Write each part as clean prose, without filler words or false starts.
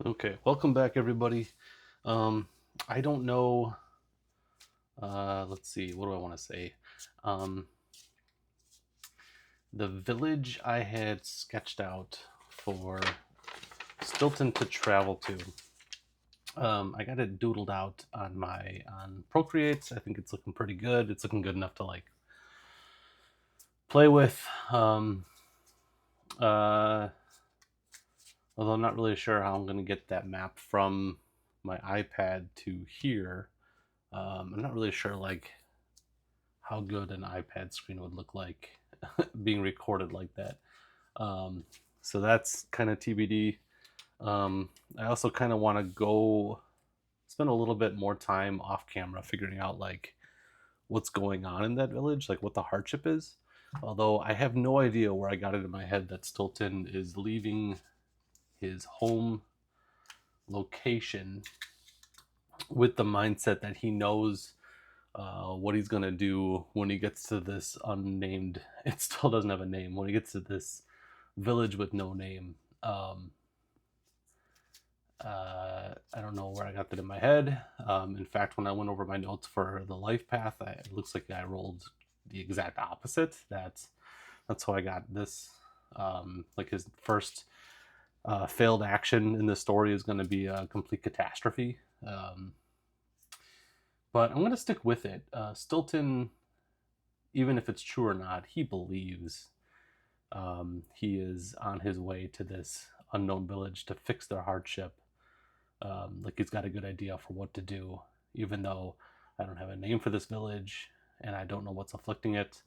Okay, welcome back, everybody. Um, I don't know. Let's see. What do I want to say? Um, the village I had sketched out for Stilton to travel to. I got it doodled out on Procreate. I think it's looking pretty good. It's looking good enough to like play with. Uh, Although I'm not really sure how I'm going to get that map from my iPad to here. I'm not really sure like how good an iPad screen would look like being recorded like that. Um, so that's kind of TBD. I also kind of want to go spend a little bit more time off camera figuring out like what's going on in that village, like what the hardship is. Although I have no idea where I got it in my head that Stilton is leaving his home location with the mindset that he knows what he's gonna do when he gets to this unnamed. It still doesn't have a name. When he gets to this village with no name, I don't know where I got that in my head. In fact, when I went over my notes for the life path, it looks like I rolled the exact opposite. That's how I got this. Like his first failed action in the story is going to be a complete catastrophe. But I'm going to stick with it. Stilton, even if it's true or not, he believes he is on his way to this unknown village to fix their hardship. Like he's got a good idea for what to do, even though I don't have a name for this village and I don't know what's afflicting it.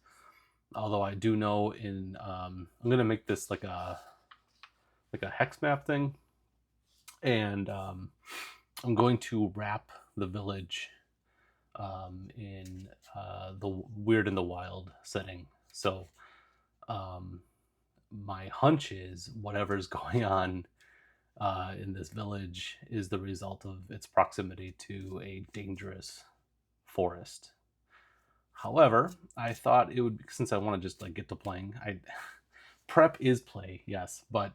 Although I do know I'm gonna make this like a hex map thing, and I'm going to wrap the village in the Wyrd and the Wyld setting. So um, my hunch is whatever's going on in this village is the result of its proximity to a dangerous forest. However, I thought it would, since I want to just like get to playing. I prep is play, yes, but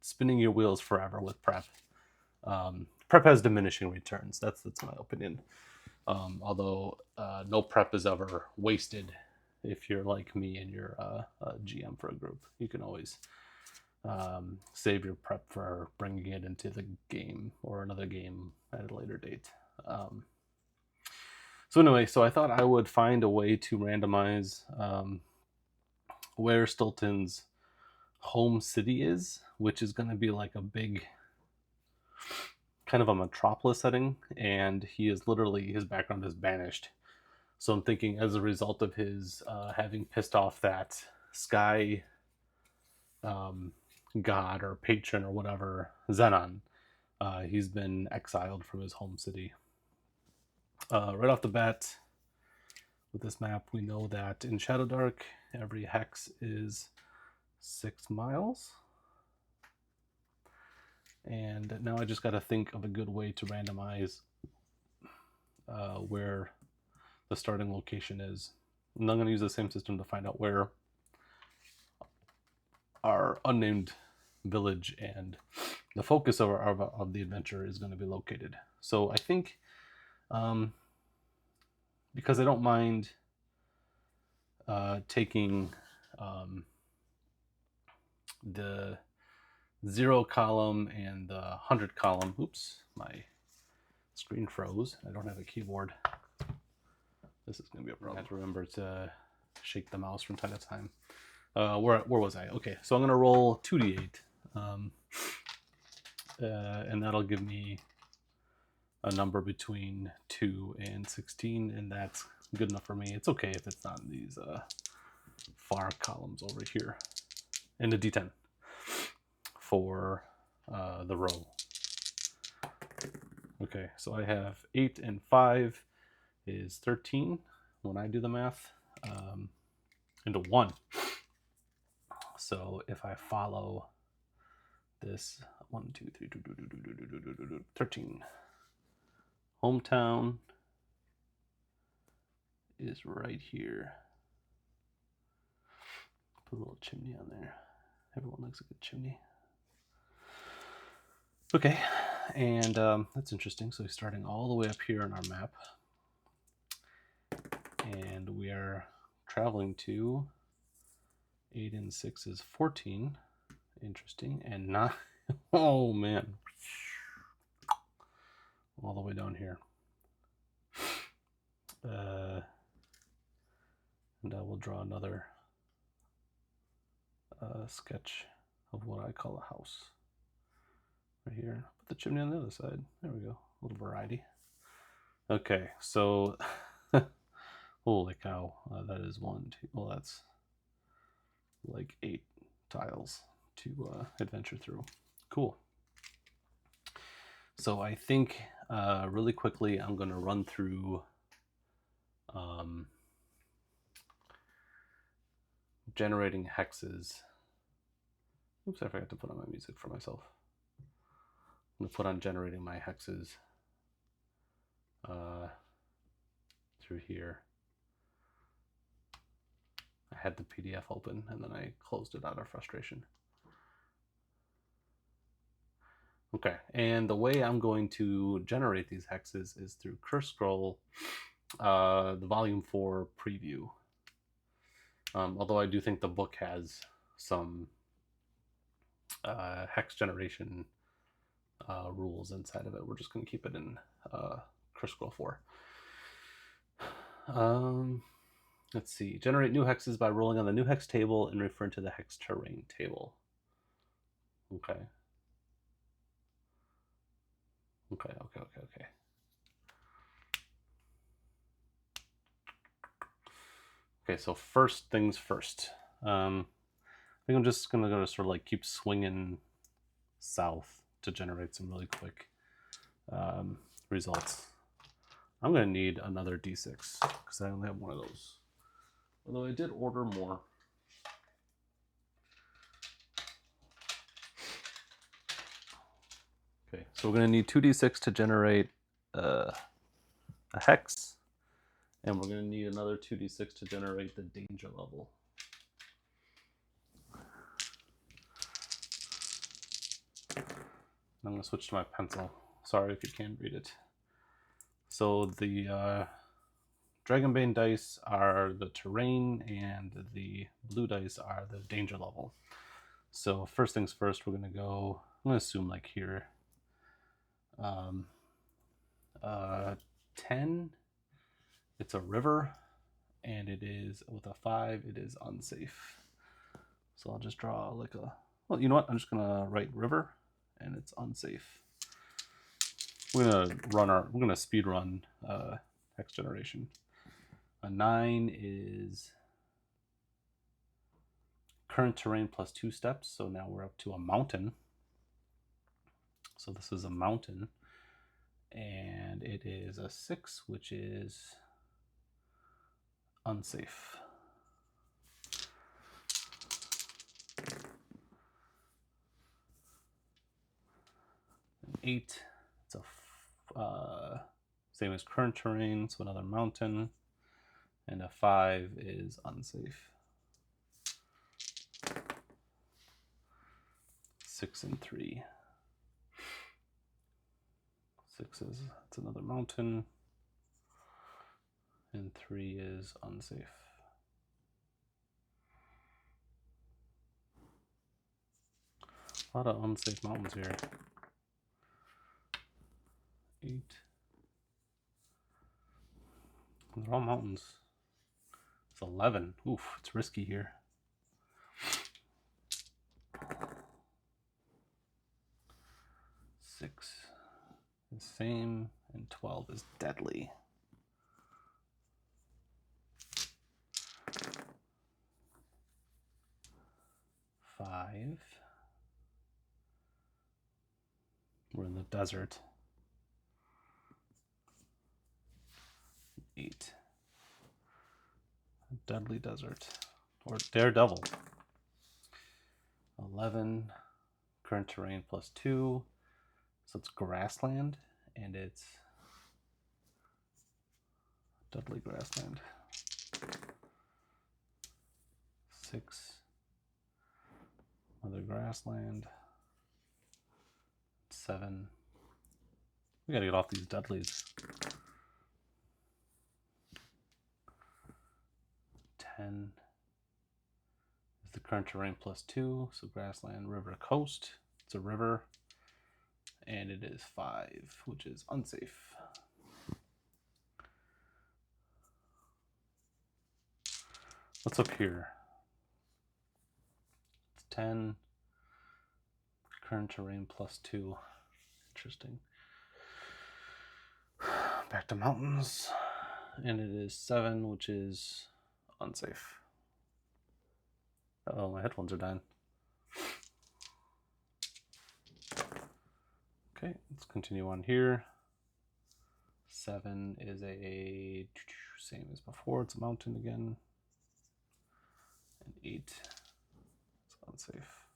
spinning your wheels forever with prep. Prep has diminishing returns. That's my opinion. Although no prep is ever wasted. If you're like me and you're a GM for a group, you can always save your prep for bringing it into the game or another game at a later date. So anyway, so I thought I would find a way to randomize where Stilton's home city is, which is going to be like a big kind of a metropolis setting, and he is literally, his background is banished. So I'm thinking as a result of his having pissed off that sky um, god or patron or whatever, Xenon, he's been exiled from his home city. Right off the bat, with this map, we know that in Shadowdark, every hex is 6 miles. And now I just got to think of a good way to randomize where the starting location is. And I'm going to use the same system to find out where our unnamed village and the focus of the adventure is going to be located. So I think um, because I don't mind taking the 0 column and the 100 column. Oops, my screen froze. I don't have a keyboard. This is going to be a problem. I have to remember to shake the mouse from time to time. Where was I? Okay, so I'm going to roll 2d8. And that'll give me a number between 2 and 16, and that's good enough for me. It's okay if it's not in these far columns over here. And a d10 for the row. Okay, so I have 8 and 5 is 13 when I do the math, into 1. So if I follow this 1, 2, 3, 13. Hometown is right here. Put a little chimney on there. Everyone likes a good chimney. Okay, and that's interesting. So we're starting all the way up here on our map, and we are traveling to 8 and 6 is 14. Interesting, and not. Oh man, all the way down here. And I will draw another sketch of what I call a house. Right here. Put the chimney on the other side. There we go. A little variety. Okay, so holy cow, that is 1, 2. Well, that's like 8 tiles to adventure through. Cool. So I think really quickly I'm going to run through generating hexes. Oops, I forgot to put on my music for myself. I'm going to put on generating my hexes through here. I had the PDF open and then I closed it out of frustration. Okay, and the way I'm going to generate these hexes is through Curse Scroll, the Volume 4 preview. Although I do think the book has some hex generation rules inside of it. We're just going to keep it in Curse Scroll 4. Let's see. Generate new hexes by rolling on the new hex table and referring to the hex terrain table. Okay. Okay. Okay, so first things first. I think I'm just going to sort of like keep swinging south to generate some really quick results. I'm going to need another D6 because I only have one of those. Although I did order more. Okay, so we're going to need 2d6 to generate a hex, and we're going to need another 2d6 to generate the danger level. I'm going to switch to my pencil. Sorry if you can't read it. So the Dragonbane dice are the terrain, and the blue dice are the danger level. So first things first, we're going to go, I'm going to assume like here. 10, it's a river, and it is, with a 5, it is unsafe. So I'll just draw like a, well, you know what? I'm just going to write river, and it's unsafe. We're going to speed run hex generation. A 9 is current terrain plus 2 steps. So now we're up to a mountain. So this is a mountain. And it is a 6, which is unsafe. An 8, it's a same as current terrain, so another mountain. And a 5 is unsafe. 6 and 3. 6 is, it's another mountain. And 3 is unsafe. A lot of unsafe mountains here. 8. They're all mountains. It's 11. Oof, it's risky here. 6 is same, and 12 is deadly. 5. We're in the desert. 8. Deadly desert. Or daredevil. 11. Current terrain plus 2. So it's grassland, and it's deadly grassland. 6. Another grassland. 7. We gotta get off these deadlies. 10 is the current terrain +2, so grassland, river, coast. It's a river, and it is 5, which is unsafe. What's up here? It's 10, current terrain +2. Interesting. Back to mountains, and it is 7, which is unsafe. Oh, my headphones are dying. Okay, let's continue on here. 7 is a same as before. It's a mountain again. And 8 is unsafe.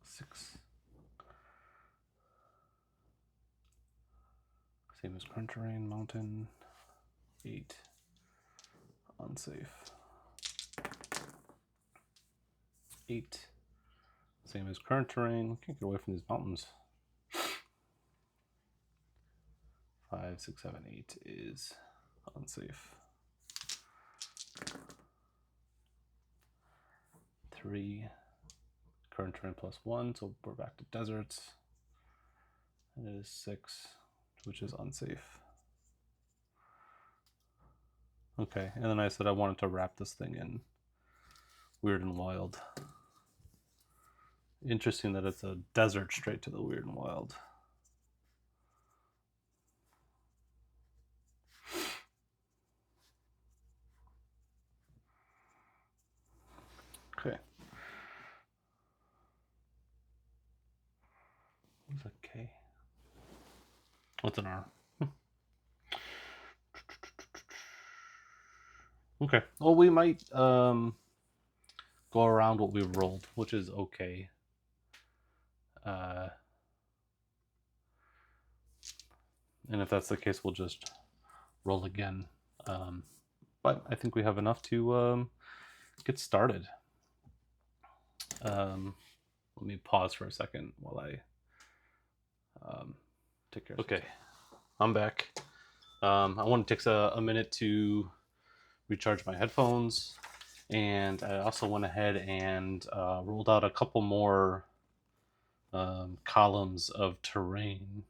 6. Same as current terrain, mountain. 8, unsafe. 8, same as current terrain. Can't get away from these mountains. 5, 6, 7, 8 is unsafe. 3, current terrain +1, so we're back to deserts. And it is 6, which is unsafe. Okay, and then I said I wanted to wrap this thing in Wyrd and Wyld. Interesting that it's a desert straight to the Wyrd and Wyld. Okay. What's a K? What's an R? Okay. Well, we might go around what we've rolled, which is okay. And if that's the case, we'll just roll again. But I think we have enough to get started. Let me pause for a second while I take care of something. Okay, I'm back. I want to take a minute to recharge my headphones, and I also went ahead and rolled out a couple more columns of terrain,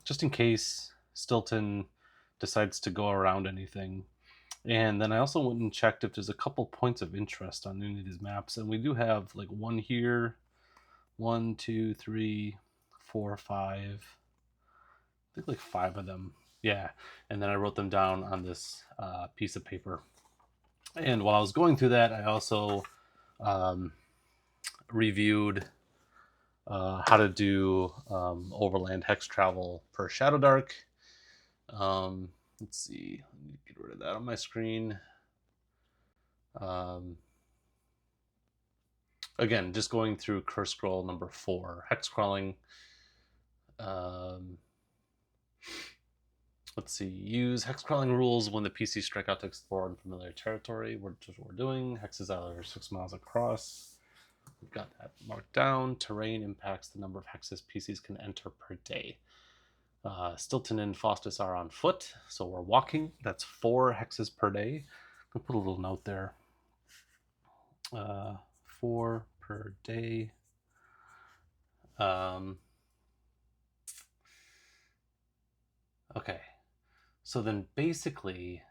just in case Stilton decides to go around anything. And then I also went and checked if there's a couple points of interest on any of these maps, and we do have like one here, 1, 2, 3, 4, 5. I think like 5 of them. Yeah, and then I wrote them down on this piece of paper. And while I was going through that, I also reviewed how to do Overland Hex travel per Shadowdark. Let's see. Let me get rid of that on my screen. Again, just going through curse scroll number 4, hex crawling. Let's see. Use hex crawling rules when the PC strike out to explore unfamiliar territory. Which is what we're doing. Hexes are 6 miles across. We've got that marked down. Terrain impacts the number of hexes PCs can enter per day. Stilton and Faustus are on foot, so we're walking. That's 4 hexes per day. I'll put a little note there. 4 per day. Okay, so then basically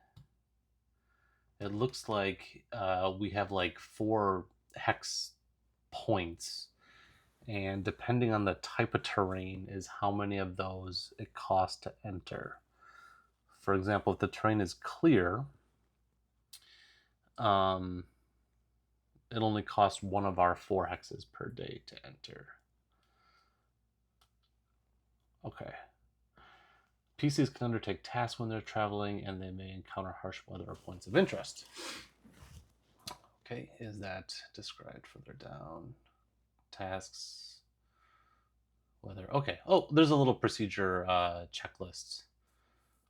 it looks like we have like 4 hex points, and depending on the type of terrain is how many of those it costs to enter. For example, if the terrain is clear, it only costs 1 of our 4 hexes per day to enter. Okay. PCs can undertake tasks when they're traveling, and they may encounter harsh weather or points of interest. Okay, is that described further down? Tasks, weather. Okay. Oh, there's a little procedure checklist.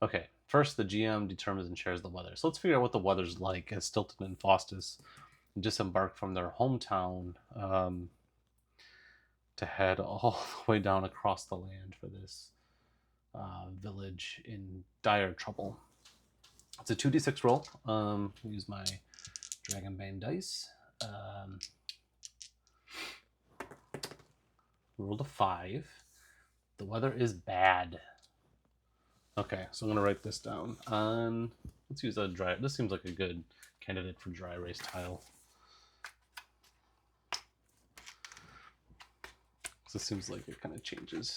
Okay, first the GM determines and shares the weather. So let's figure out what the weather's like as Stilton and Faustus disembark from their hometown to head all the way down across the land for this village in dire trouble. It's a 2d6 roll. Use my Dragonbane dice. Rolled a 5. The weather is bad. Okay, so I'm going to write this down. Let's use a dry... This seems like a good candidate for dry erase tile. This seems like it kind of changes.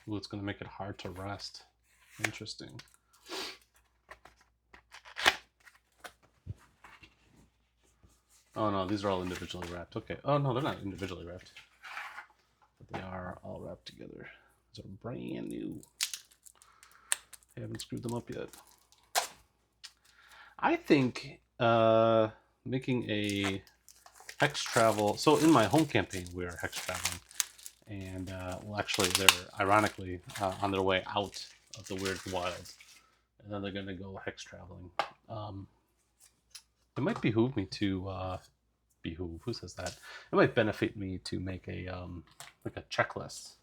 Ooh, it's going to make it hard to rest. Interesting. Oh no, these are all individually wrapped. Okay. Oh no, they're not individually wrapped. But they are all wrapped together. These are brand new. I haven't screwed them up yet. I think making a hex travel... So in my home campaign, we are hex traveling. And, well, actually, they're ironically on their way out of the Wyrd Wyld. And then they're going to go hex traveling. It might behoove me to... behoove? Who says that? It might benefit me to make a like a checklist.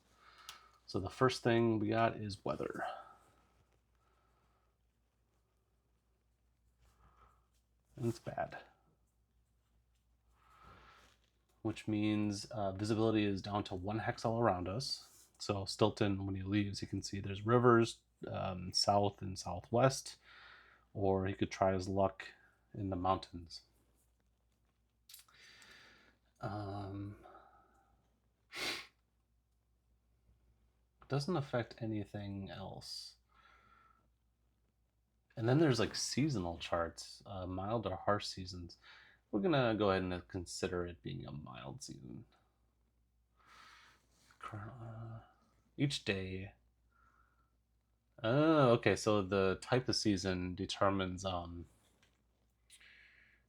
So the first thing we got is weather. And it's bad. Which means visibility is down to 1 hex all around us. So Stilton, when he leaves, you can see there's rivers south and southwest, or he could try his luck in the mountains. Doesn't affect anything else. And then there's like seasonal charts, mild or harsh seasons. We're gonna go ahead and consider it being a mild season. Each day. Oh, okay. So the type of season determines.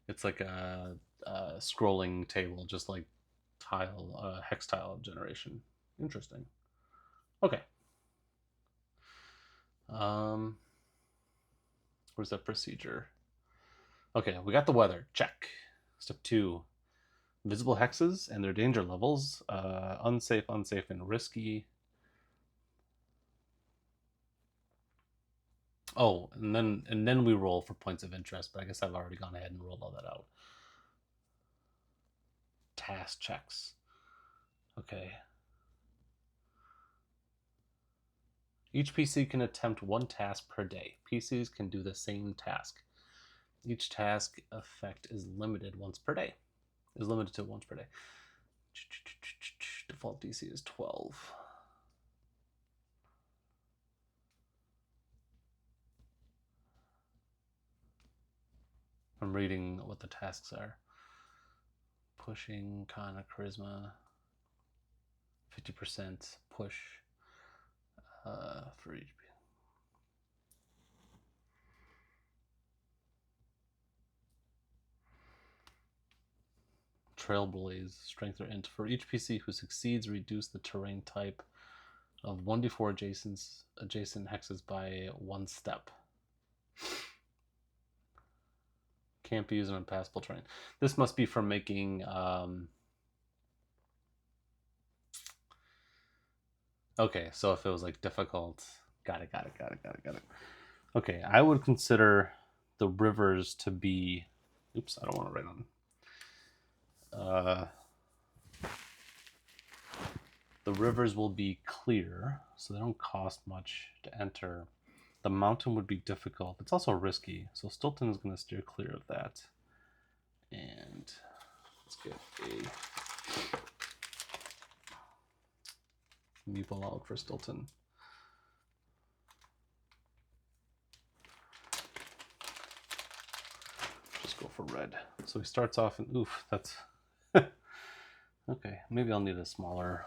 It's like a scrolling table, just like tile, hex tile generation. Interesting. Okay. Where's that procedure? Okay, we got the weather. Check. Step 2. Visible hexes and their danger levels. Unsafe, unsafe, and risky. Oh, and then we roll for points of interest, but I guess I've already gone ahead and rolled all that out. Task checks. Okay. Each PC can attempt 1 task per day. PCs can do the same task. Each task effect is limited once per day. Is limited to once per day. Default DC is 12. I'm reading what the tasks are. Pushing, con, charisma, 50% push for each. Trailblaze, strength or int. For each PC who succeeds, reduce the terrain type of 1d4 adjacent hexes by 1 step. Can't be used in impassable terrain. This must be for making... Okay, so if it was like difficult... Got it. Okay, I would consider the rivers to be... Oops, I don't want to write on... the rivers will be clear, so they don't cost much to enter. The mountain would be difficult. It's also risky, so Stilton is going to steer clear of that. And let's get a meeple out for Stilton. Just go for red. So he starts off and oof, that's... Okay, maybe I'll need a smaller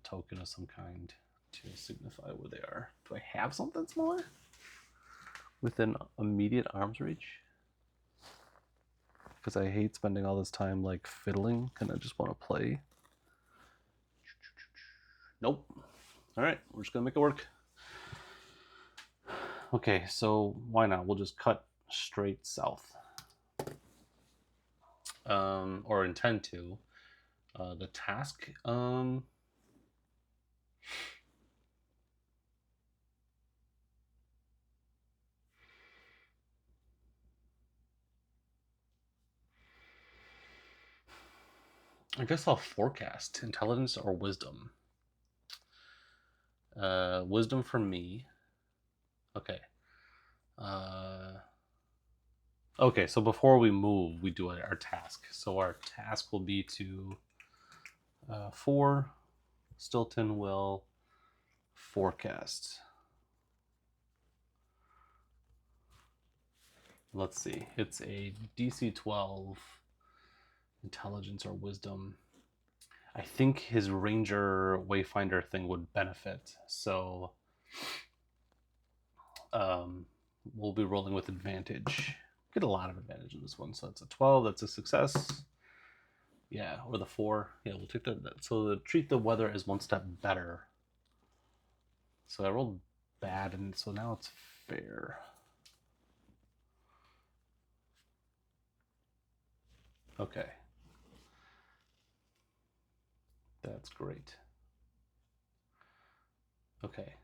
token of some kind to signify where they are. Do I have something smaller? Within immediate arm's reach? Because I hate spending all this time like fiddling and I just want to play. Nope. Alright, we're just gonna make it work. Okay, so why not? We'll just cut straight south. or intend to. The task, I guess I'll forecast intelligence or wisdom. Wisdom for me. Okay. Uh, okay, so before we move, we do our task. So our task will be to 4. Stilton will forecast. Let's see. It's a DC 12 intelligence or wisdom. I think his ranger wayfinder thing would benefit. So we'll be rolling with advantage. Get a lot of advantage in this one. So it's a 12. That's a success. Yeah, or the 4. Yeah, we'll take that. So treat the weather as one step better. So I rolled bad, and so now it's fair. Okay. That's great. Okay.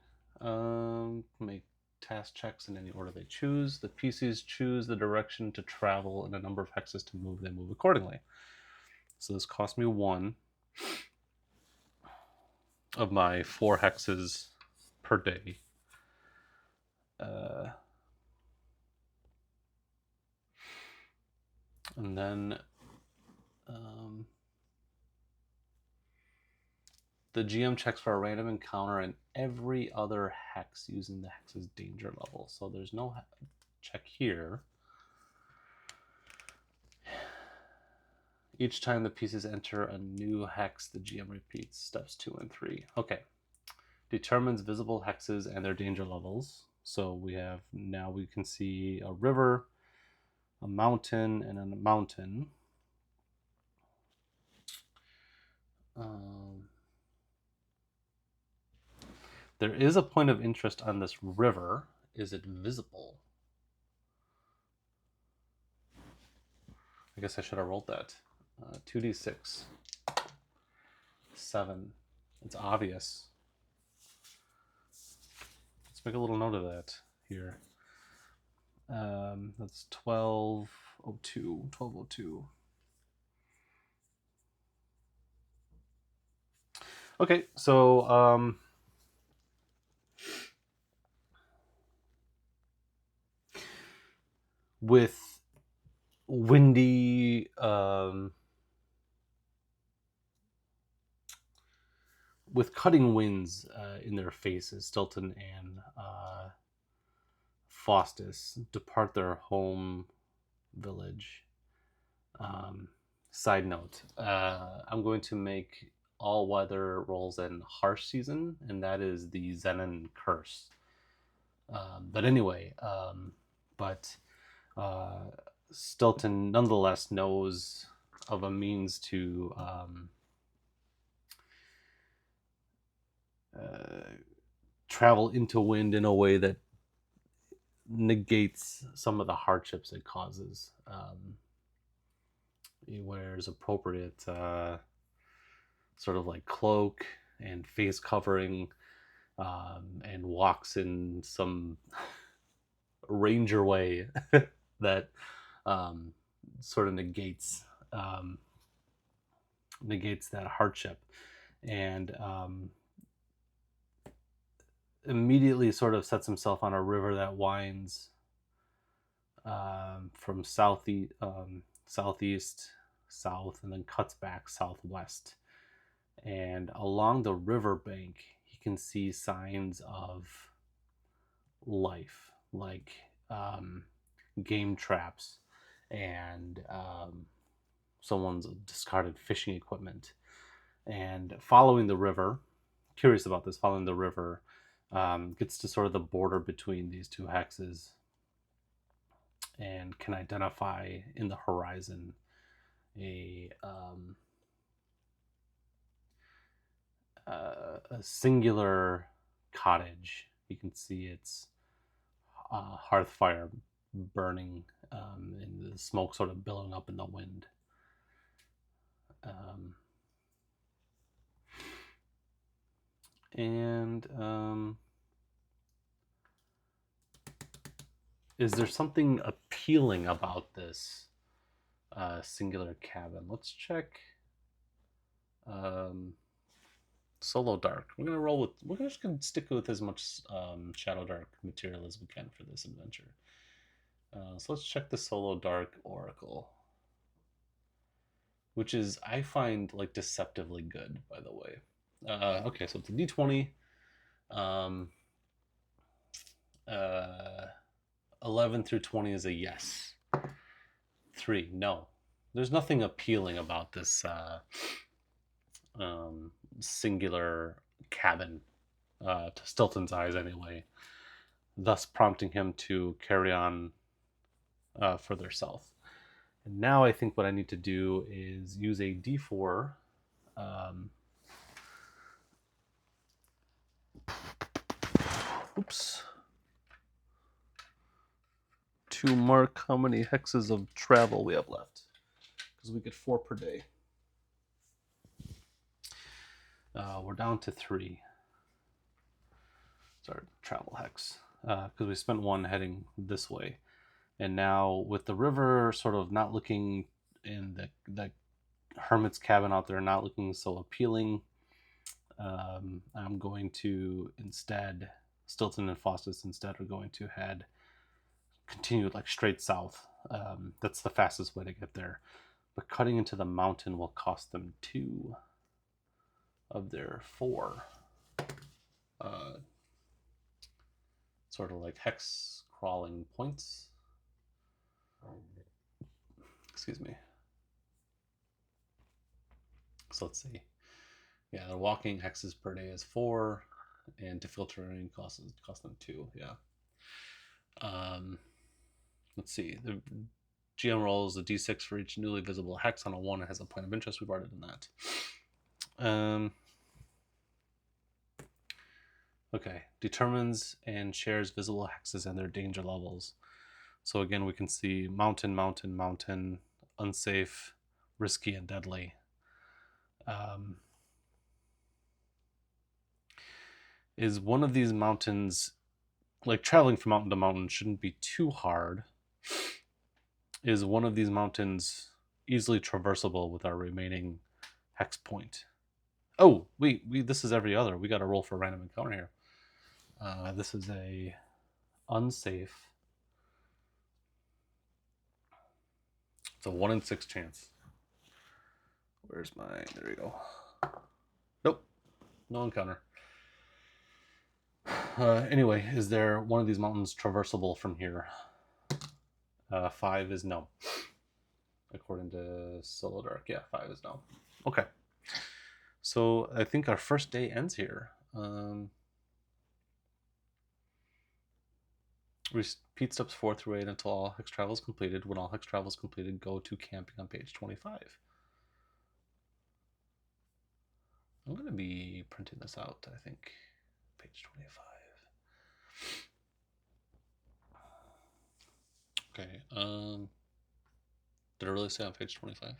Make task checks in any order they choose. The PCs choose the direction to travel and a number of hexes to move. They move accordingly. So this cost me 1 of my 4 hexes per day. And then the GM checks for a random encounter in every other hex using the hex's danger level. So there's no check here. Each time the pieces enter a new hex, the GM repeats steps 2 and 3. Okay. Determines visible hexes and their danger levels. So we have, now we can see a river, a mountain, and a mountain. There is a point of interest on this river. Is it visible? I guess I should have rolled that. 2d6. 7. It's obvious. Let's make a little note of that here. That's 1202. 1202. Okay, so with windy with cutting winds in their faces, Stilton and Faustus depart their home village. Side note, I'm going to make all weather rolls in harsh season, and that is the Zenon curse. But anyway, Stilton nonetheless knows of a means to travel into wind in a way that negates some of the hardships it causes. He wears appropriate sort of like cloak and face covering, and walks in some ranger way that sort of negates that hardship, and immediately sort of sets himself on a river that winds from southeast, south, and then cuts back southwest. And along the riverbank, he can see signs of life, like game traps and someone's discarded fishing equipment. And following the river, curious about this, following the river, gets to sort of the border between these two hexes and can identify in the horizon a singular cottage. You can see its hearth fire burning, and the smoke sort of billowing up in the wind. Um, and is there something appealing about this singular cabin? Let's check. Solo Dark. We're just gonna stick with as much Shadowdark material as we can for this adventure. So let's check the Solo Dark Oracle, which is, I find, like, deceptively good, by the way. Okay, so it's a D20. Um, 11 through 20 is a yes. 3, no. There's nothing appealing about this singular cabin, to Stilton's eyes anyway, thus prompting him to carry on further south. And now I think what I need to do is use a D4. Oops. To mark how many hexes of travel we have left, because we get 4 per day. We're down to 3. Sorry, travel hex, because we spent 1 heading this way, and now with the river sort of not looking, in the hermit's cabin out there not looking so appealing, I'm going to instead, Stilton and Faustus instead are going to continue like straight south. That's the fastest way to get there, but cutting into the mountain will cost them 2 of their 4 sort of like hex crawling points. Excuse me. So let's see. Yeah, their walking hexes per day is 4, and to filtering cost them 2. Yeah. Let's see. The GM rolls a d6 for each newly visible hex. On a 1, it has a point of interest. We've already done that. Okay. Determines and shares visible hexes and their danger levels. So again, we can see mountain, mountain, mountain, unsafe, risky, and deadly. Is one of these mountains, like, traveling from mountain to mountain shouldn't be too hard. Is one of these mountains easily traversable with our remaining hex point? Oh, we this is every other. We got to roll for a random encounter here. This is a unsafe. It's a 1 in 6 chance. Where's my? There we go. Nope, no encounter. Anyway, is there one of these mountains traversable from here? 5 is no. According to Shadowdark, yeah, 5 is no. Okay. So I think our first day ends here. Repeat steps 4 through 8 until all hex travel is completed. When all hex travel is completed, go to camping on page 25. I'm going to be printing this out, I think. Page 25. Okay. Did it really say on page 25?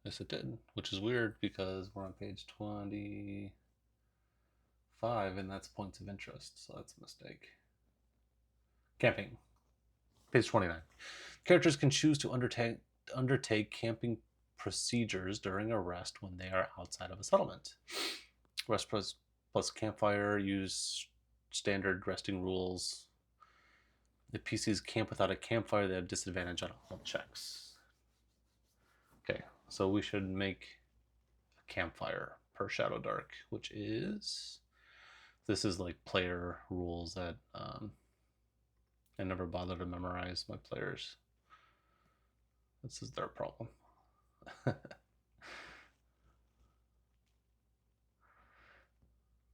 Yes, it did, which is weird because we're on page 25 and that's points of interest, so that's a mistake. Camping. Page 29. Characters can choose to undertake camping procedures during a rest when they are outside of a settlement. Rest plus campfire, use standard resting rules. If PCs camp without a campfire, they have disadvantage on all checks. Okay, so we should make a campfire per Shadowdark, which is... This is like player rules that I never bother to memorize my players. This is their problem.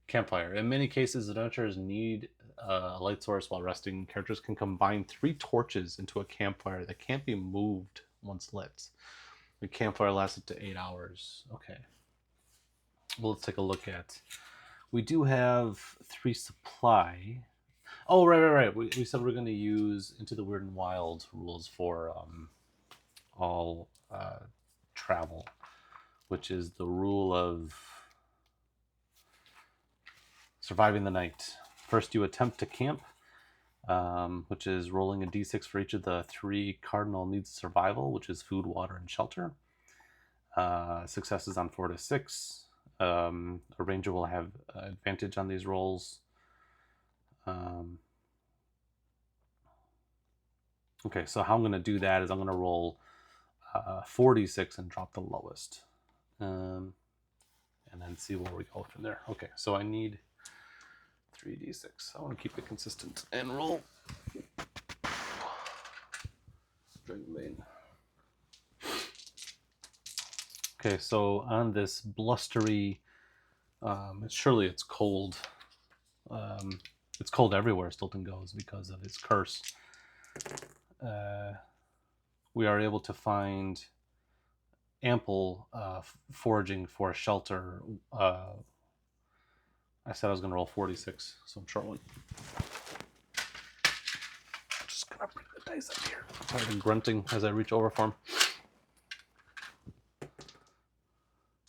Campfire. In many cases, adventurers need a light source while resting. Characters can combine 3 torches into a campfire that can't be moved once lit. The campfire lasts up to 8 hours. Okay. Well, let's take a look at... We do have 3 supply. Oh, right. We said we're going to use Into the Wyrd and Wyld rules for all travel, which is the rule of surviving the night. First, you attempt to camp, which is rolling a d6 for each of the 3 cardinal needs of survival, which is food, water, and shelter. Successes on 4 to 6. A ranger will have advantage on these rolls. Okay, so how I'm going to do that is I'm going to roll 4d6 and drop the lowest. And then see where we go from there. Okay, so I need 3d6. I want to keep it consistent and roll. Dragon Bane. Okay, so on this blustery, surely it's cold. It's cold everywhere Stilton goes because of his curse. We are able to find ample foraging for a shelter. I said I was going to roll 46, so I'm short one. Just going to bring the dice up here. Tired of grunting as I reach over for him.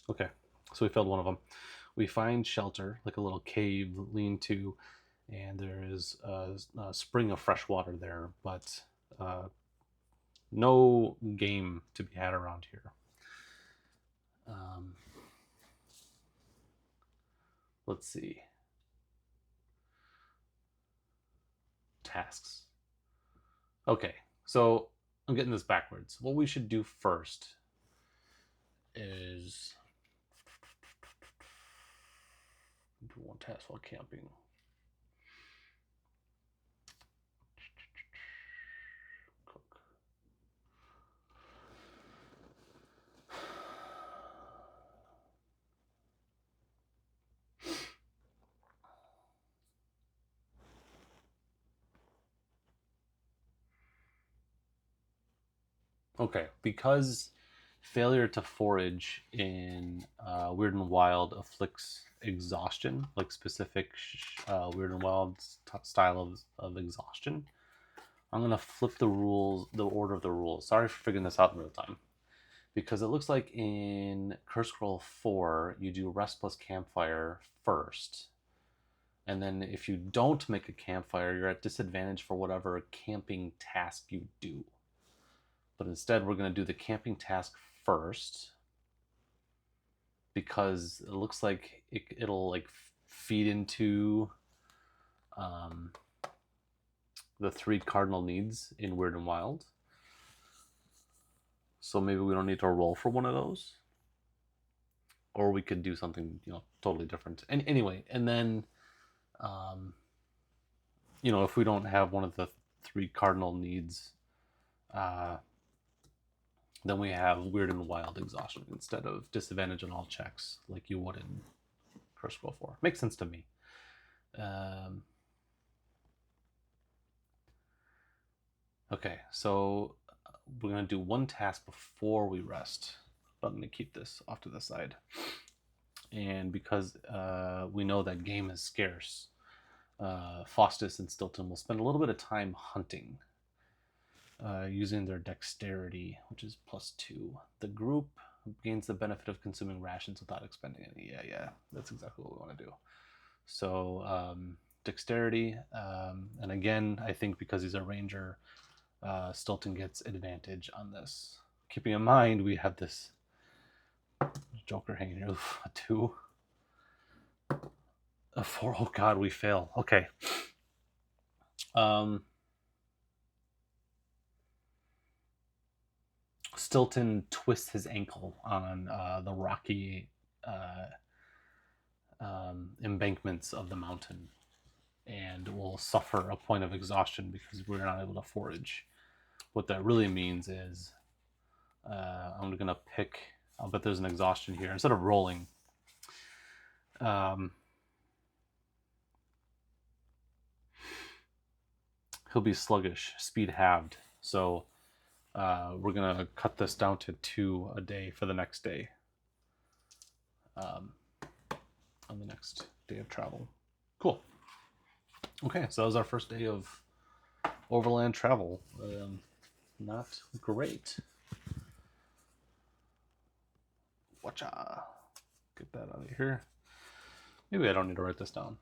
Okay, so we failed one of them. We find shelter, like a little cave lean-to, and there is a spring of fresh water there, but no game to be had around here. Let's see. Tasks. Okay, so I'm getting this backwards. What we should do first is do one task while camping. Cook. Okay, because failure to forage in Wyrd and Wyld afflicts exhaustion, like specific Wyrd and Wyld style of exhaustion, I'm going to flip the rules, the order of the rules. Sorry for figuring this out in real time. Because it looks like in Curse Scroll 4, you do Rest plus Campfire first. And then if you don't make a campfire, you're at disadvantage for whatever camping task you do. But instead, we're going to do the camping task first, because it looks like it'll like feed into the 3 cardinal needs in Wyrd and Wyld. So maybe we don't need to roll for one of those, or we could do something totally different. And anyway, and then if we don't have one of the 3 cardinal needs, then we have Wyrd and Wyld exhaustion instead of disadvantage on all checks like you would in Curse Scroll 4. Makes sense to me. Okay, so we're going to do one task before we rest. But I'm going to keep this off to the side. And because we know that game is scarce, Faustus and Stilton will spend a little bit of time hunting. Using their dexterity, which is +2. The group gains the benefit of consuming rations without expending any. Yeah, that's exactly what we want to do. So dexterity, and again, I think because he's a ranger, Stilton gets advantage on this. Keeping in mind, we have this Joker hanging here. A 2. A 4. Oh God, we fail. Okay. Stilton twists his ankle on the rocky embankments of the mountain and will suffer a point of exhaustion because we're not able to forage. What that really means is I'm going to pick, I'll bet there's an exhaustion here. Instead of rolling, he'll be sluggish, speed halved. So we're going to cut this down to 2 a day for the next day. On the next day of travel. Cool. Okay, so that was our first day of overland travel. Not great. Watcha. Get that out of here. Maybe I don't need to write this down.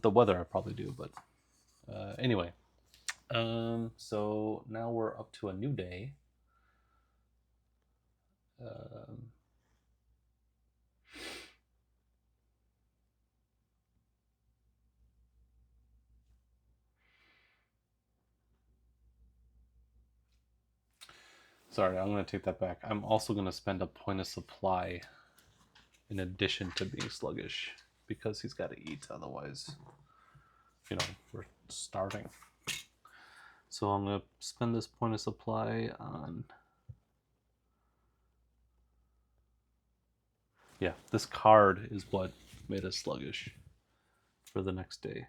The weather I probably do, but anyway. So now we're up to a new day. Sorry, I'm going to take that back. I'm also going to spend a point of supply in addition to being sluggish because he's got to eat. Otherwise, you know, we're starving. So I'm going to spend this point of supply on... Yeah, this card is what made us sluggish for the next day.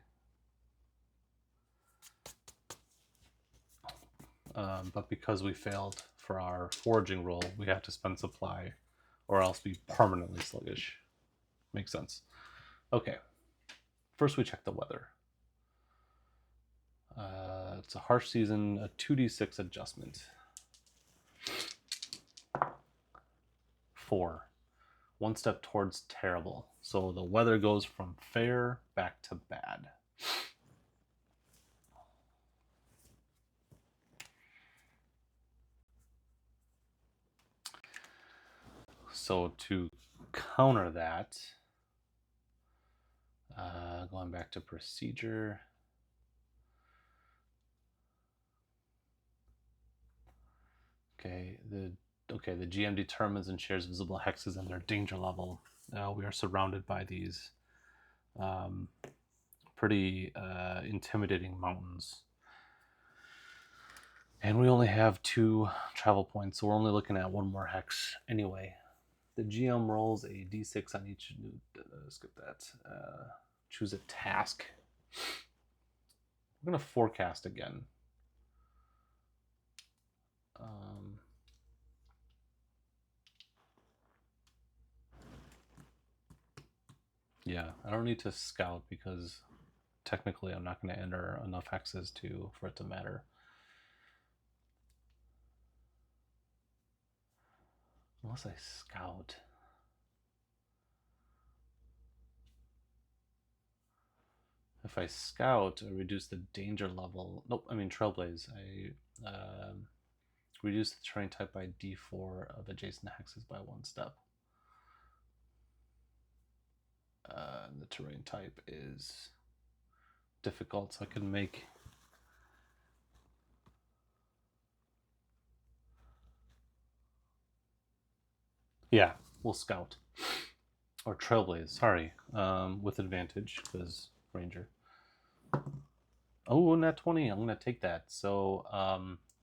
But because we failed for our foraging roll, we have to spend supply or else be permanently sluggish. Makes sense. Okay. First we check the weather. It's a harsh season, a 2d6 adjustment. 4. One step towards terrible. So the weather goes from fair back to bad. So to counter that, going back to procedure, the GM determines and shares visible hexes and their danger level. We are surrounded by these pretty intimidating mountains. And we only have 2 travel points, so we're only looking at 1 more hex anyway. The GM rolls a d6 on each. Skip that. Choose a task. We're going to forecast again. Yeah, I don't need to scout because technically I'm not going to enter enough hexes for it to matter. Unless I scout. If I scout, I reduce the danger level. Nope, I mean trailblaze. I reduce the terrain type by d4 of adjacent hexes by 1 step. The terrain type is difficult, so I can make... Yeah, we'll scout. Or trailblaze, sorry. With advantage, because ranger. Oh, nat 20, I'm going to take that. So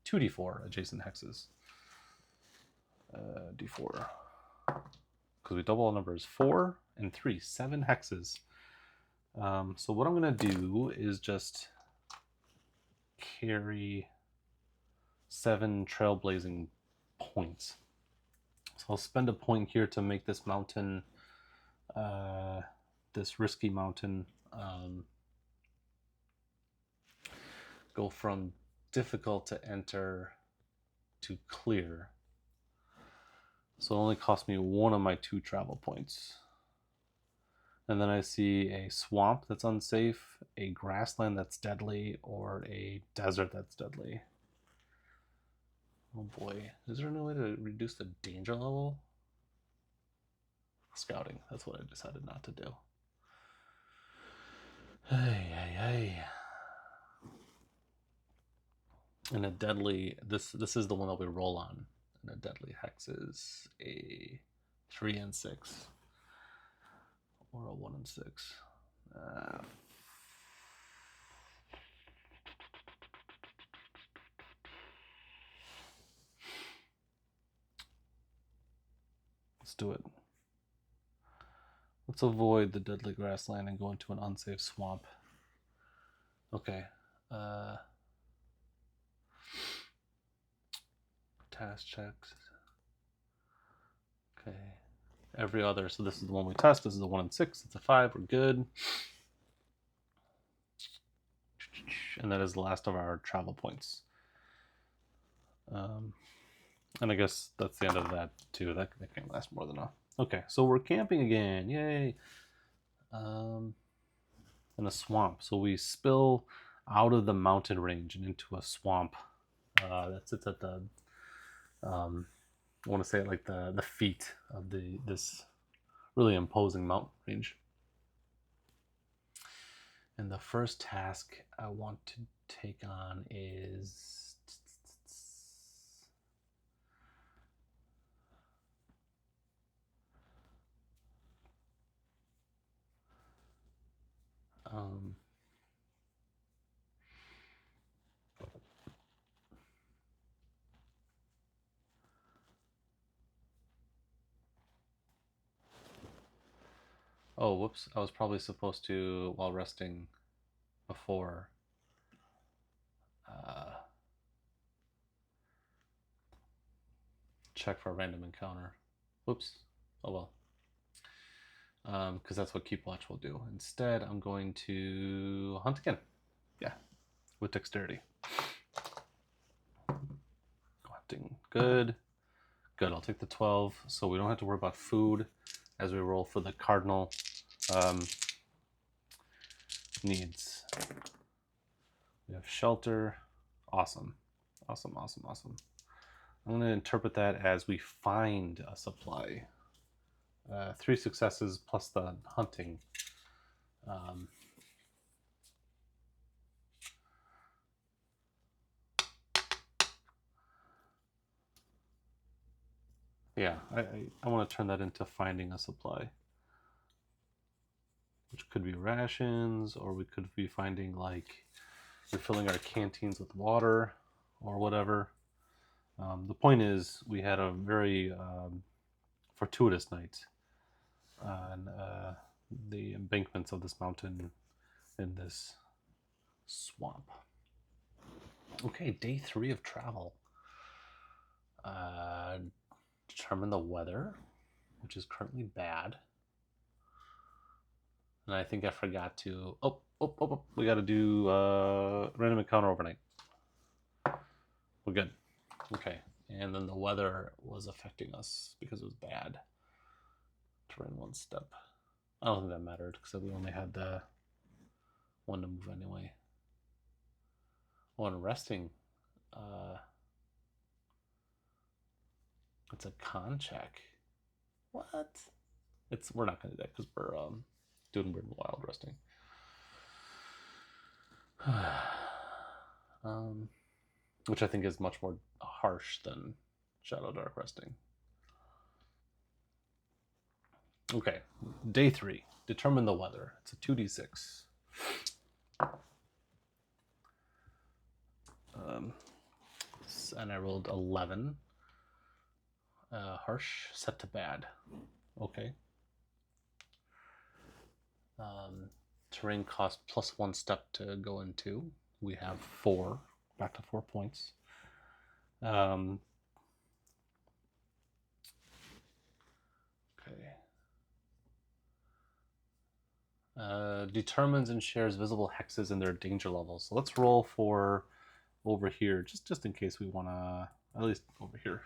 2d4 adjacent hexes. D4. Because we double all numbers. 4 and 3, 7 hexes. So what I'm going to do is just carry 7 trailblazing points. So I'll spend a point here to make this mountain, this risky mountain, go from difficult to enter to clear. So it only cost me 1 of my 2 travel points. And then I see a swamp that's unsafe, a grassland that's deadly, or a desert that's deadly. Oh boy, is there any way to reduce the danger level? Scouting, that's what I decided not to do. Hey. And a deadly, this is the one that we roll on. And a deadly hex is a 3 and 6. Or a 1 and 6. Let's do it. Let's avoid the deadly grassland and go into an unsafe swamp. Okay. Task checks. Okay. Every other, so this is the one we test. This is a 1 and 6. It's a 5. We're good. And that is the last of our travel points. And I guess that's the end of that too. That can last more than enough. Okay, so we're camping again. Yay. In a swamp. So we spill out of the mountain range and into a swamp. That sits at the, I want to say it like the feet of this really imposing mountain range. And the first task I want to take on is um, oh, whoops. I was probably supposed to, while resting before, check for a random encounter. Whoops. Oh well. Because that's what Keep Watch will do. Instead, I'm going to hunt again. Yeah, with dexterity. Hunting. Good. Good. I'll take the 12, so we don't have to worry about food as we roll for the cardinal needs. We have shelter. Awesome. Awesome, awesome, awesome. I'm going to interpret that as we find a supply. 3 successes plus the hunting. Yeah, I want to turn that into finding a supply. Which could be rations, or we could be finding like refilling our canteens with water or whatever. The point is, we had a very fortuitous night on the embankments of this mountain in this swamp. Okay, day 3 of travel. Determine the weather, which is currently bad. And I think I forgot to... Oh, we got to do random encounter overnight. We're good. Okay. And then the weather was affecting us because it was bad. Terrain 1 step. I don't think that mattered because we only had the 1 to move anyway. Oh, and resting. It's a con check. What? We're not going to do that because we're doing Wyrd and Wyld resting. Which I think is much more harsh than Shadowdark resting. Okay, day 3. Determine the weather. It's a 2d6. And I rolled 11. Harsh, set to bad. Okay. Terrain cost plus 1 step to go into. We have 4. Back to 4 points. Okay. Determines and shares visible hexes and their danger levels. So let's roll for over here, just in case we want to, at least over here.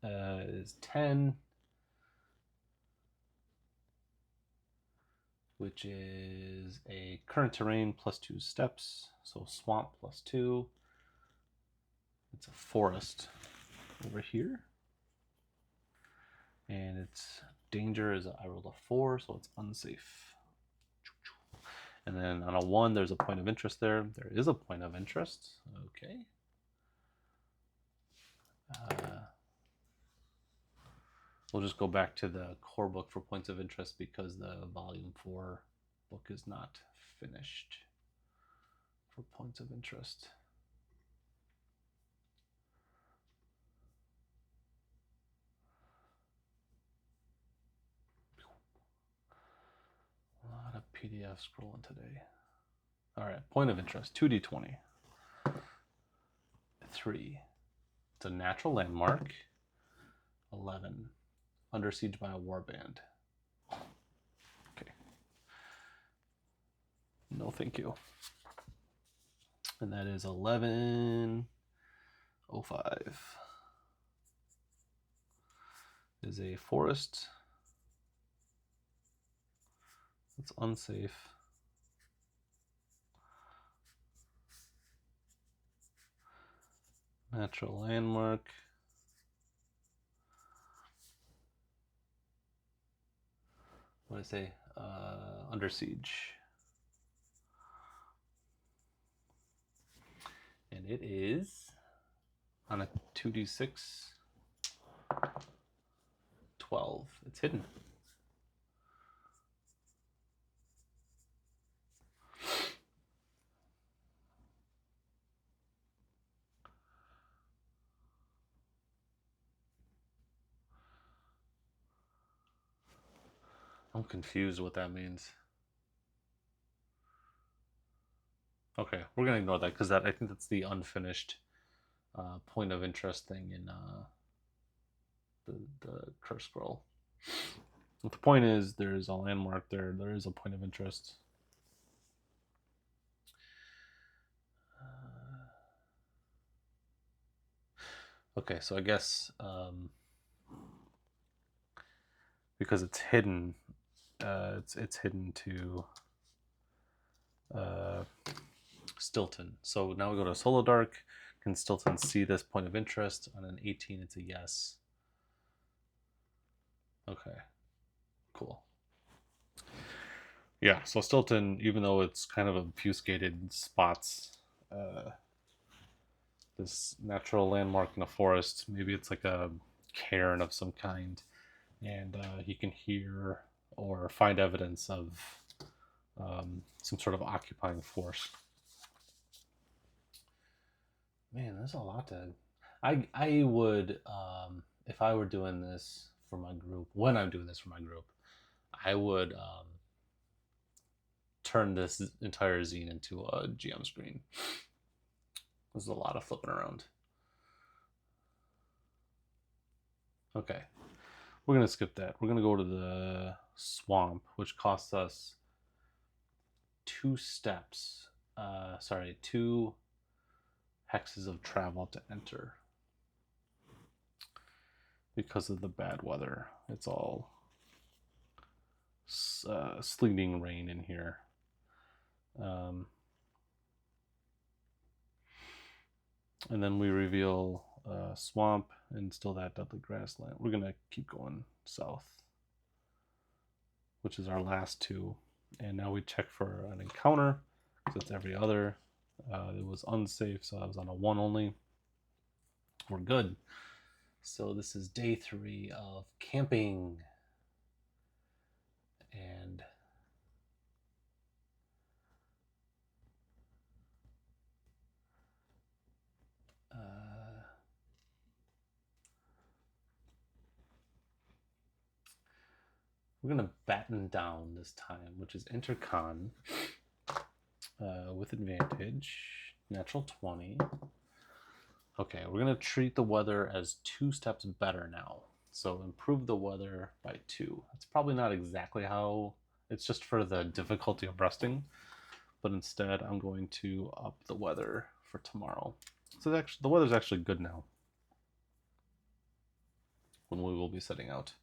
Is 10, which is a current terrain plus 2 steps, so swamp plus 2. It's a forest over here, and its danger is I rolled a 4, so it's unsafe. And then on a 1, there's a point of interest there. There is a point of interest. Okay. We'll just go back to the core book for points of interest because the volume 4 book is not finished for points of interest. A lot of PDF scrolling today. All right, point of interest, 2d20. 3. It's a natural landmark. 11. Under siege by a warband. Okay. No, thank you. And that is 11:05. is a forest. It's unsafe. Natural landmark. What did I say? Under siege. And it is on a 2d6 12. It's hidden. I'm confused what that means. Okay, we're gonna ignore that because I think that's the unfinished point of interest thing in the curse scroll. But the point is, there's a landmark there. There is a point of interest. Okay, so I guess because it's hidden, it's hidden to Stilton. So now we go to Shadowdark. Can Stilton see this point of interest? On an 18, it's a yes. Okay, cool. Yeah, so Stilton, even though it's kind of obfuscated, spots this natural landmark in a forest. Maybe it's like a cairn of some kind, and he can hear or find evidence of some sort of occupying force. Man, there's a lot to. I would, if I were doing this for my group, when I'm doing this for my group, I would turn this entire zine into a GM screen. There's a lot of flipping around. Okay, we're gonna skip that. We're gonna go to the swamp, which costs us 2 steps. Sorry, 2 hexes of travel to enter because of the bad weather. It's all sleeting rain in here. And then we reveal swamp and still that deadly grassland. We're gonna keep going south, which is our last 2. And now we check for an encounter, because it's every other. It was unsafe, so I was on a 1 only. We're good. So this is day 3 of camping. And we're going to batten down this time, which is intercon with advantage. Natural 20. Okay, we're going to treat the weather as 2 steps better now. So improve the weather by 2. It's probably not exactly how, it's just for the difficulty of resting. But instead, I'm going to up the weather for tomorrow. So actually, the weather's actually good now when we will be setting out.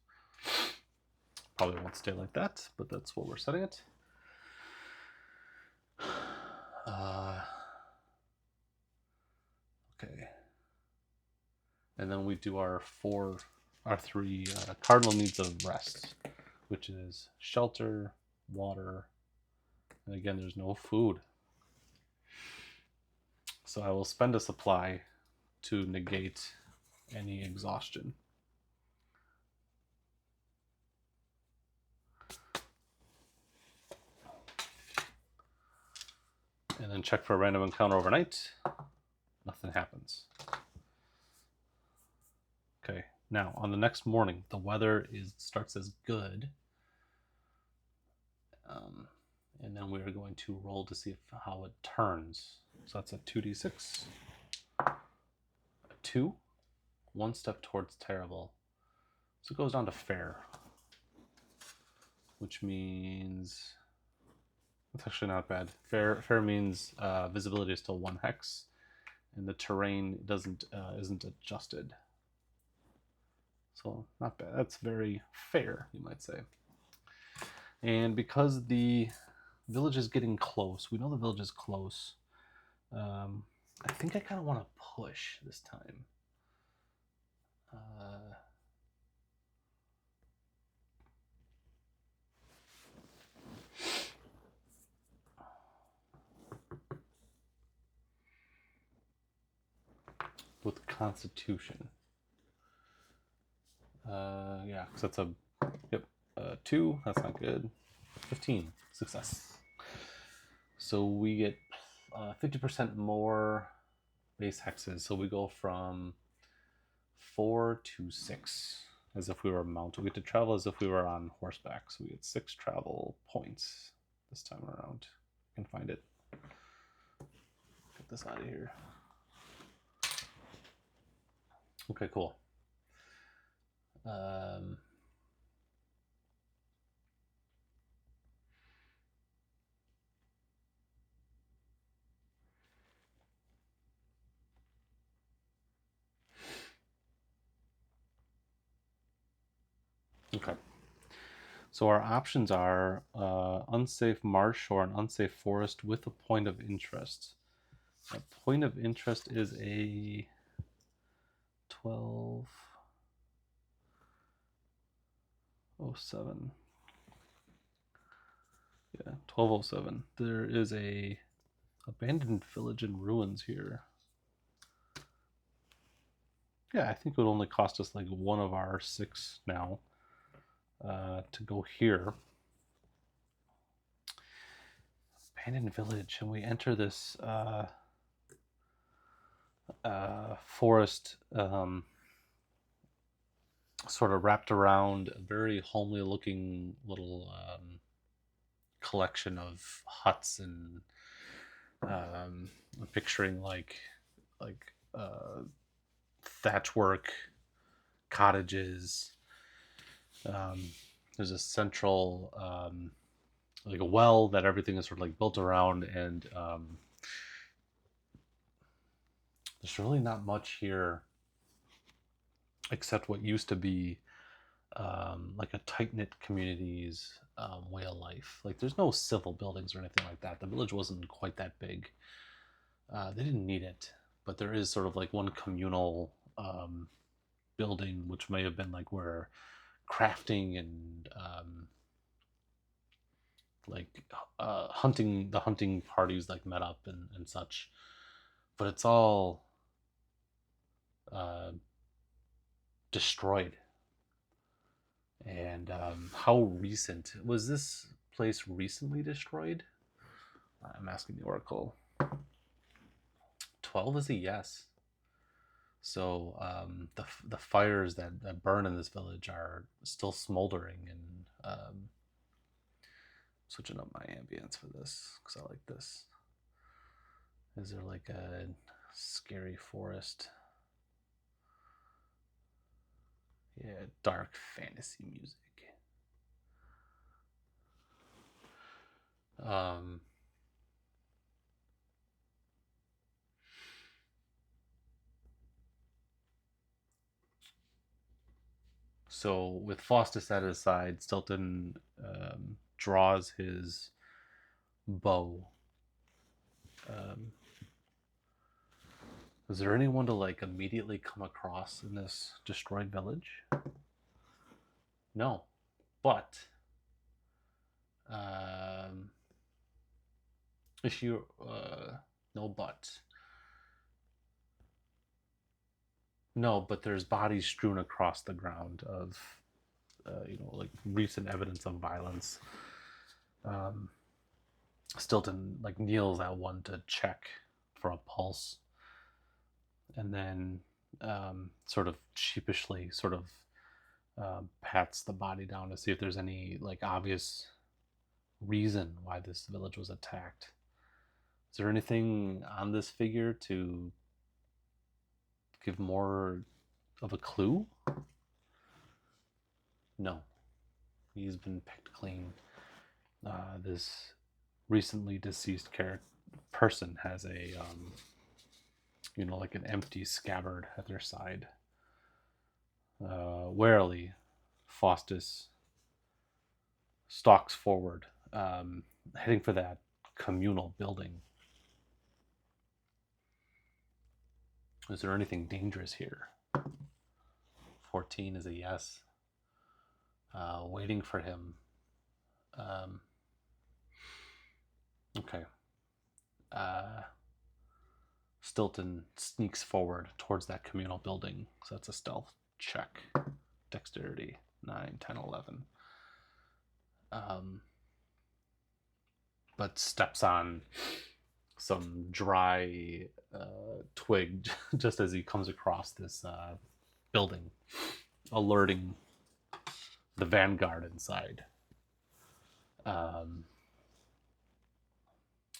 Probably won't stay like that, but that's what we're setting it. Okay. And then we do our 3 cardinal needs of rest, which is shelter, water, and again, there's no food. So I will spend a supply to negate any exhaustion. And then check for a random encounter overnight. Nothing happens. Okay, now on the next morning, the weather starts as good. And then we are going to roll to see how it turns. So that's a 2d6. A 2. 1 step towards terrible. So it goes down to fair. Which means... That's actually not bad. Fair means visibility is still 1 hex. And the terrain isn't adjusted. So not bad. That's very fair, you might say. And because the village is getting close, we know the village is close. I think I kind of want to push this time. With Constitution. Yeah, because that's a 2. That's not good. 15. Success. So we get 50% more base hexes. So we go from 4 to 6, as if we were mounted. We get to travel as if we were on horseback. So we get 6 travel points this time around. I can find it. Get this out of here. Okay, cool. Okay. So our options are unsafe marsh or an unsafe forest with a point of interest. A point of interest is a 1207. Yeah, 1207. There is a abandoned village in ruins here. Yeah, I think it would only cost us like 1 of our 6 now to go here. Abandoned village, and we enter this forest sort of wrapped around a very homely looking little collection of huts, and I'm picturing like thatchwork cottages. There's a central like a well that everything is sort of like built around, and there's really not much here except what used to be like a tight-knit community's way of life. Like there's no civil buildings or anything like that. The village wasn't quite that big. They didn't need it, but there is sort of like one communal building, which may have been like where crafting and like hunting parties like met up and such. But it's all destroyed. And how recent was this place recently destroyed? I'm asking the Oracle. 12 is a yes. So the fires that burn in this village are still smoldering, and switching up my ambience for this because I like this. Is there like a scary forest? Yeah, dark fantasy music. So with Faustus at his side, Stilton draws his bow. Is there anyone to like immediately come across in this destroyed village? No, but issue no but. No, but there's bodies strewn across the ground of, like recent evidence of violence. Stilton like kneels at one to check for a pulse, and then sort of sheepishly sort of pats the body down to see if there's any like obvious reason why this village was attacked. Is there anything on this figure to give more of a clue? No. He's been picked clean. This recently deceased person has a, like an empty scabbard at their side. Warily, Faustus stalks forward, heading for that communal building. Is there anything dangerous here? 14 is a yes. Waiting for him. Okay. Stilton sneaks forward towards that communal building. So that's a stealth check. Dexterity, 9, 10, 11. But steps on some dry twig just as he comes across this building, alerting the vanguard inside.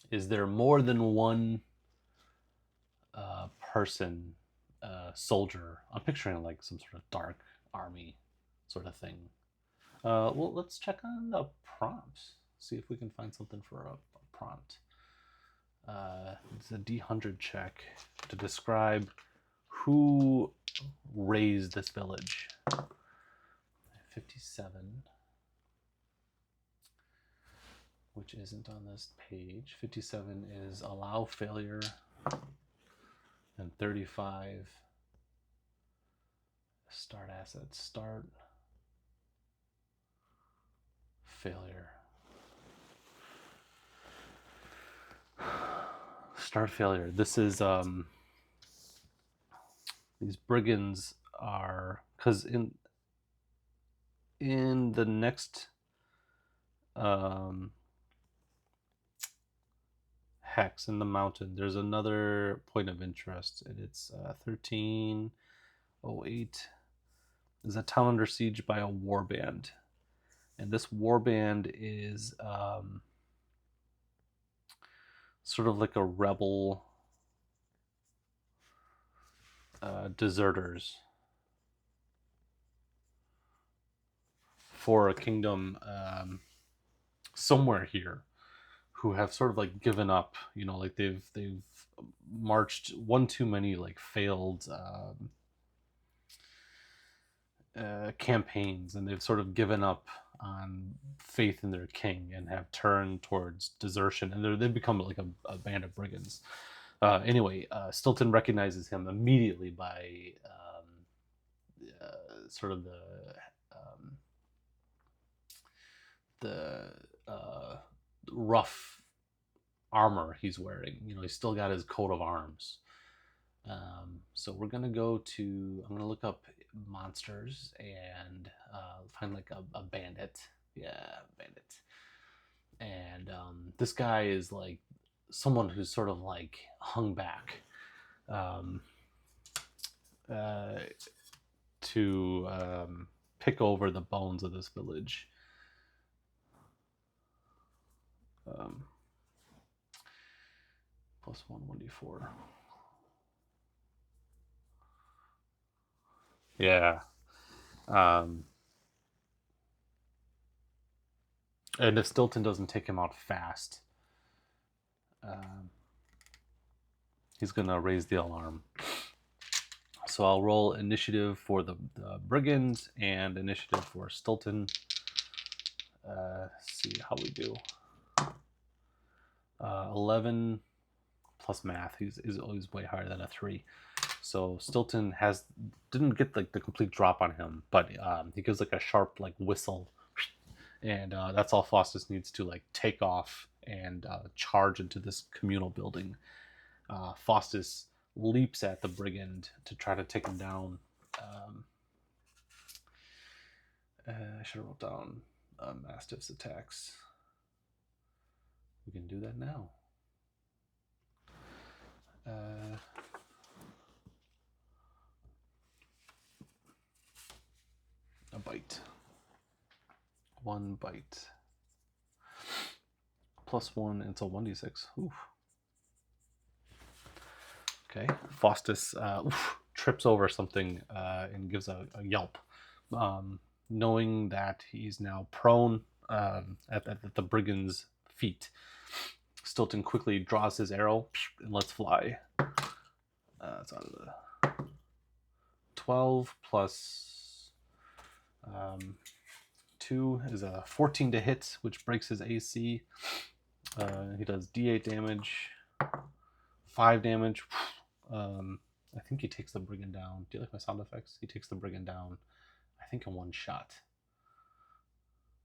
Is there more than one person, soldier? I'm picturing like some sort of dark army sort of thing. Well, let's check on the prompts. See if we can find something for a prompt. It's a D100 check to describe who raised this village. 57, which isn't on this page. 57 is allow failure, and 35 start assets, start failure. Start failure. This is these brigands are, because in the next hex in the mountain, there's another point of interest, and it's 1308. Is a town under siege by a warband, and this warband is sort of like a rebel deserters for a kingdom somewhere here, who have sort of like given up, you know, like they've marched one too many like failed campaigns, and they've sort of given up on faith in their king and have turned towards desertion, and they've become like a band of brigands. Anyway, Stilton recognizes him immediately by sort of the rough armor he's wearing. You know, he's still got his coat of arms. So we're gonna go to. I'm gonna look up monsters and find like a bandit. Yeah, bandit. And this guy is like someone who's sort of like hung back to pick over the bones of this village. Plus 1d4. Yeah. And if Stilton doesn't take him out fast, he's gonna raise the alarm. So I'll roll initiative for the brigands and initiative for Stilton. See how we do. 11 plus math. He's always way higher than a 3. So Stilton didn't get like the complete drop on him, but he gives like a sharp like whistle, and that's all Faustus needs to like take off and charge into this communal building. Faustus leaps at the brigand to try to take him down. I should have wrote down Mastiff's attacks. We can do that now. A bite. 1 bite. Plus 1 until 1d6. Oof. Okay. Faustus trips over something and gives a yelp, knowing that he's now prone at the brigand's feet. Stilton quickly draws his arrow and lets fly. It's out of the 12 plus 2 is a 14 to hit, which breaks his AC. He does D8 damage, 5 damage. I think he takes the brigand down. Do you like my sound effects? He takes the brigand down, I think, in one shot,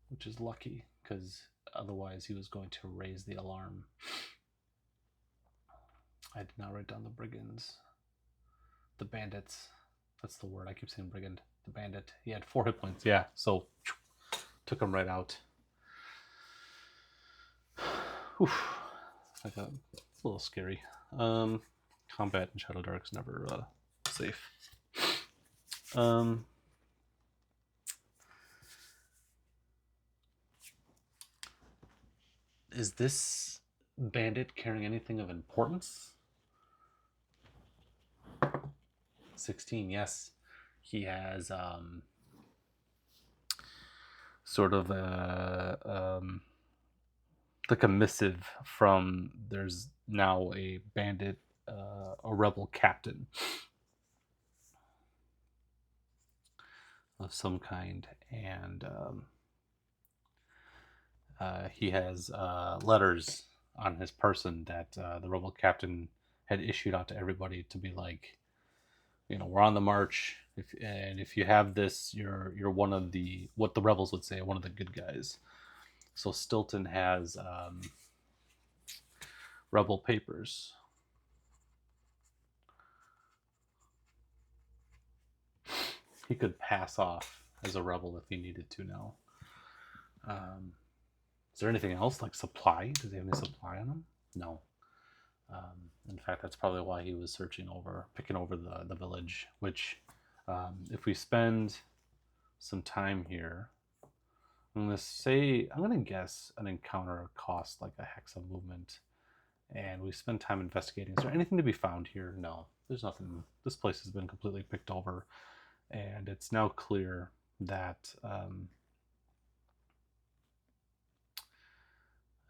which is lucky because otherwise he was going to raise the alarm. I did not write down the brigands. The bandits. That's the word. I keep saying brigand. The bandit. He had 4 hit points. Yeah, so took him right out. Oof. It's a little scary. Combat in Shadowdark is never safe. Is this bandit carrying anything of importance? 16, yes. He has sort of like a missive from, there's now a bandit, a rebel captain of some kind, and he has letters on his person that the rebel captain had issued out to everybody to be like, you know, we're on the march. If you have this, you're one of the, what the rebels would say, one of the good guys. So Stilton has rebel papers. He could pass off as a rebel if he needed to now. Is there anything else, like supply? Does he have any supply on him? No. In fact, that's probably why he was picking over the village, which if we spend some time here, I'm going to guess an encounter costs like a hex of movement, and we spend time investigating. Is there anything to be found here? No, there's nothing. This place has been completely picked over, and it's now clear that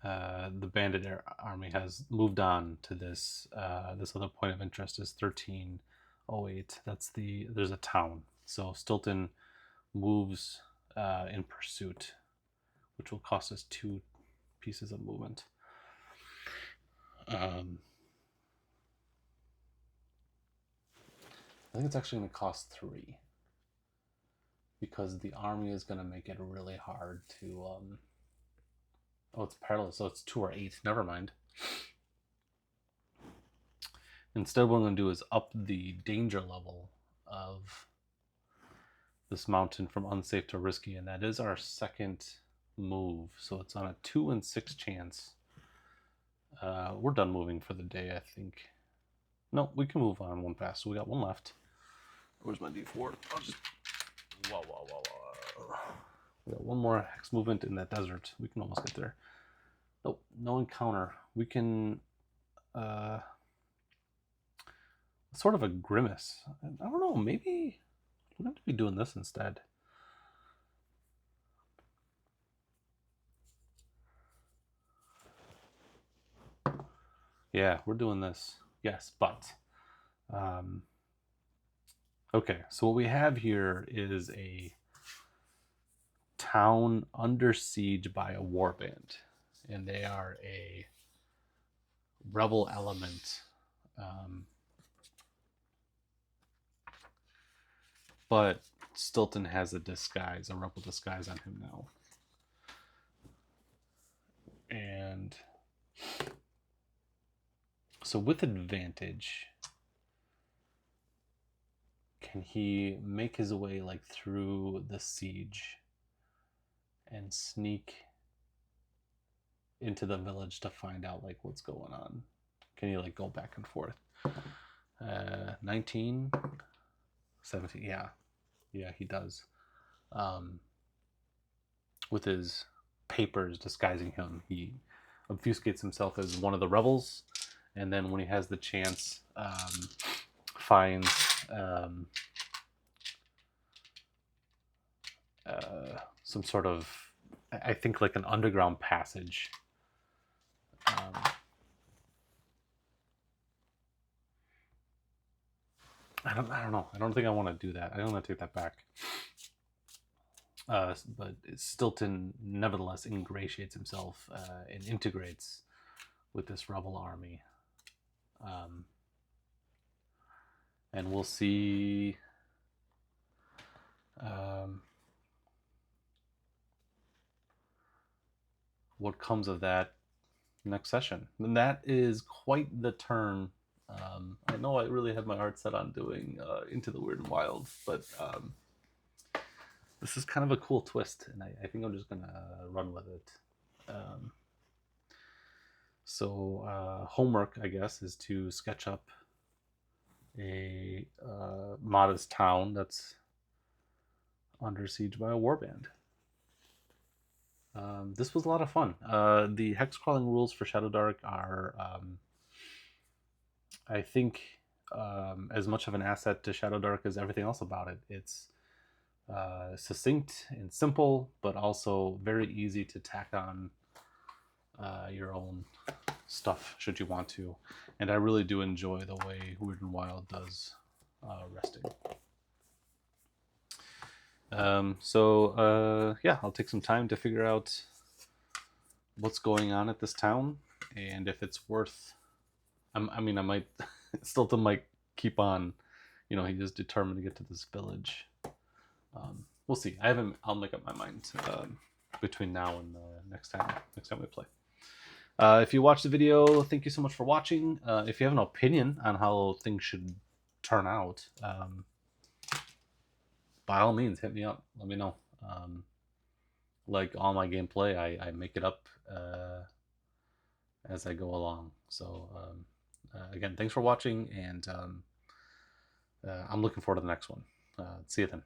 the bandit army has moved on to this other point of interest is 1308. There's a town. So Stilton moves in pursuit, which will cost us 2 pieces of movement. I think it's actually going to cost 3, because the army is going to make it really hard to oh, it's perilous, so it's 2 or 8. Never mind. Instead, what I'm going to do is up the danger level of this mountain from unsafe to risky, and that is our second move. So it's on a 2 and 6 chance. We're done moving for the day, I think. No, we can move on one pass. So we got 1 left. Where's my D4? I'll just... Wow. We got 1 more hex movement in that desert. We can almost get there. Nope, no encounter. We can... sort of a grimace. I don't know, maybe we're going to be doing this instead. Yeah, we're doing this. Yes, but... okay, so what we have here is a town under siege by a warband, and they are a rebel element. But Stilton has a rebel disguise on him now. And so with advantage, can he make his way like through the siege and sneak into the village to find out like what's going on? Can he like go back and forth? 19, 17, yeah, he does. With his papers disguising him, he obfuscates himself as one of the rebels, and then when he has the chance, finds some sort of, I think, like an underground passage. I don't know. I don't think I want to do that. I don't want to take that back. but Stilton nevertheless ingratiates himself and integrates with this rebel army. And we'll see what comes of that next session. And that is quite the turn. I know I really had my heart set on doing Into the Wyrd and Wyld, but this is kind of a cool twist, and I think I'm just gonna run with it. So homework, I guess, is to sketch up a modest town that's under siege by a warband. This was a lot of fun. The hex crawling rules for Shadowdark are, I think, as much of an asset to Shadowdark as everything else about it. It's succinct and simple, but also very easy to tack on your own stuff should you want to. And I really do enjoy the way Wyrd and Wyld does resting. Yeah, I'll take some time to figure out what's going on at this town and if it's worth. I might Stilton might keep on. He is determined to get to this village. We'll see. I'll make up my mind between now and next time we play. If you watched the video, thank you so much for watching. If you have an opinion on how things should turn out, by all means, hit me up. Let me know. Like all my gameplay, I make it up as I go along. So again, thanks for watching, and I'm looking forward to the next one. See you then.